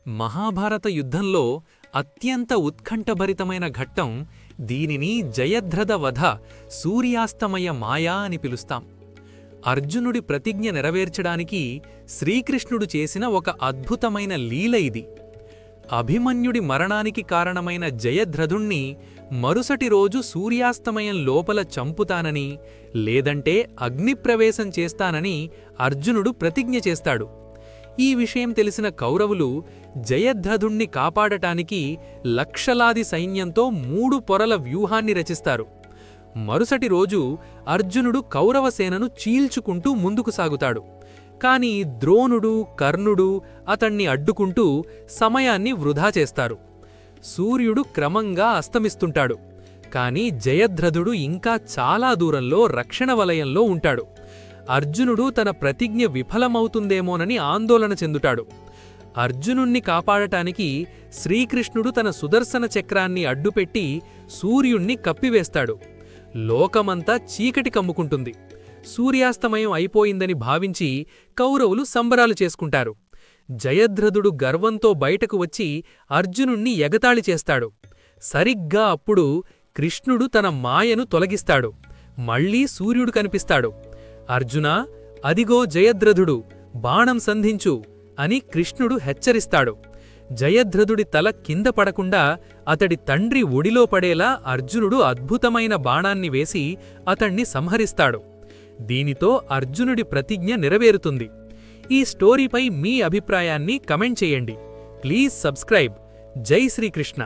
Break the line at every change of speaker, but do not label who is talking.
మహాభారత యుద్ధంలో అత్యంత ఉత్కంఠభరితమైన ఘట్టం దీనిని జయద్రథ వధ సూర్యాస్తమయ మాయా అని పిలుస్తాం. అర్జునుడి ప్రతిజ్ఞ నెరవేర్చడానికి శ్రీకృష్ణుడు చేసిన ఒక అద్భుతమైన లీల ఇది. అభిమన్యుడి మరణానికి కారణమైన జయద్రథుణ్ణి మరుసటి రోజు సూర్యాస్తమయం లోపల చంపుతానని లేదంటే అగ్నిప్రవేశం చేస్తానని అర్జునుడు ప్రతిజ్ఞ చేస్తాడు. ఈ విషయం తెలిసిన కౌరవులు జయద్రథుణ్ణి కాపాడటానికి లక్షలాది సైన్యంతో 3 పొరల వ్యూహాన్ని రచిస్తారు. మరుసటి రోజు అర్జునుడు కౌరవసేనను చీల్చుకుంటూ ముందుకు సాగుతాడు. కాని ద్రోణుడు, కర్ణుడు అతణ్ణి అడ్డుకుంటూ సమయాన్ని వృధా చేస్తారు. సూర్యుడు క్రమంగా అస్తమిస్తుంటాడు. కాని జయద్రథుడు ఇంకా చాలా దూరంలో రక్షణ వలయంలో ఉంటాడు. అర్జునుడు తన ప్రతిజ్ఞ విఫలమవుతుందేమోనని ఆందోళన చెందుతాడు. అర్జునుణ్ణి కాపాడటానికి శ్రీకృష్ణుడు తన సుదర్శన చక్రాన్ని అడ్డుపెట్టి సూర్యుణ్ణి కప్పివేస్తాడు. లోకమంతా చీకటి కమ్ముకుంటుంది. సూర్యాస్తమయం అయిపోయిందని భావించి కౌరవులు సంబరాలు చేసుకుంటారు. జయద్రథుడు గర్వంతో బయటకు వచ్చి అర్జునుణ్ణి ఎగతాళి చేస్తాడు. సరిగ్గా అప్పుడు కృష్ణుడు తన మాయను తొలగిస్తాడు. మళ్లీ సూర్యుడు కనిపిస్తాడు. అర్జునా, అదిగో జయద్రథుడు, బాణం సంధించు అని కృష్ణుడు హెచ్చరిస్తాడు. జయద్రథుడి తల కింద పడకుండా అతడి తండ్రి ఒడిలో పడేలా అర్జునుడు అద్భుతమైన బాణాన్ని వేసి అతణ్ణి సంహరిస్తాడు. దీనితో అర్జునుడి ప్రతిజ్ఞ నెరవేరుతుంది. ఈ స్టోరీపై మీ అభిప్రాయాన్ని కమెంట్ చేయండి. Please subscribe. జై శ్రీకృష్ణ.